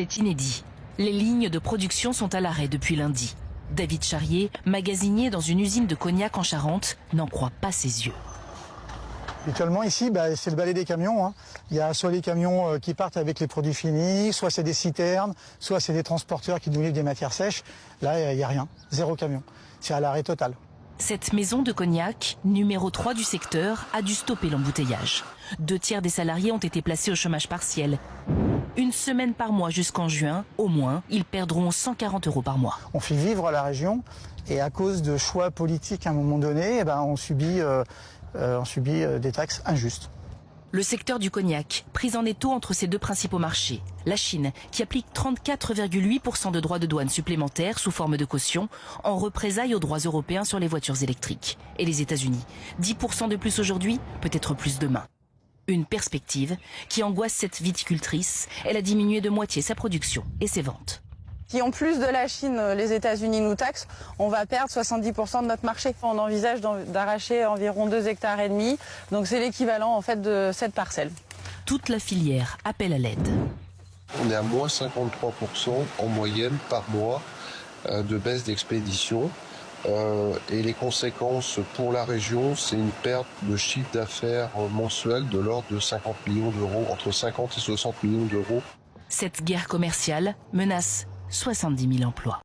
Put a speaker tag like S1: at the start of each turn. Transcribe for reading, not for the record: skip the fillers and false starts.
S1: C'est inédit. Les lignes de production sont à l'arrêt depuis lundi. David Charrier, magasinier dans une usine de cognac en Charente, n'en croit pas ses yeux.
S2: Actuellement ici, c'est le balai des camions, hein. Il y a soit les camions qui partent avec les produits finis, soit c'est des citernes, soit c'est des transporteurs qui nous livrent des matières sèches. Là, il n'y a rien, 0 camion. C'est à l'arrêt total.
S1: Cette maison de cognac, numéro 3 du secteur, a dû stopper l'embouteillage. 2/3 des salariés ont été placés au chômage partiel. Une semaine par mois jusqu'en juin, au moins, ils perdront 140 € par mois.
S2: On fait vivre la région et à cause de choix politiques à un moment donné, on subit des taxes injustes.
S1: Le secteur du cognac, pris en étau entre ses deux principaux marchés. La Chine, qui applique 34,8% de droits de douane supplémentaires sous forme de caution, en représailles aux droits européens sur les voitures électriques. Et les États-Unis, 10% de plus aujourd'hui, peut-être plus demain. Une perspective qui angoisse cette viticultrice. Elle a diminué de moitié sa production et ses ventes.
S3: Si en plus de la Chine, les États-Unis nous taxent, on va perdre 70% de notre marché. On envisage d'arracher environ 2,5 hectares, donc c'est l'équivalent en fait de cette parcelle.
S1: Toute la filière appelle à l'aide.
S4: On est à moins 53% en moyenne par mois de baisse d'expédition. Et les conséquences pour la région, c'est une perte de chiffre d'affaires mensuel de l'ordre de 50 millions d'euros, entre 50 et 60 millions d'euros.
S1: Cette guerre commerciale menace 70 000 emplois.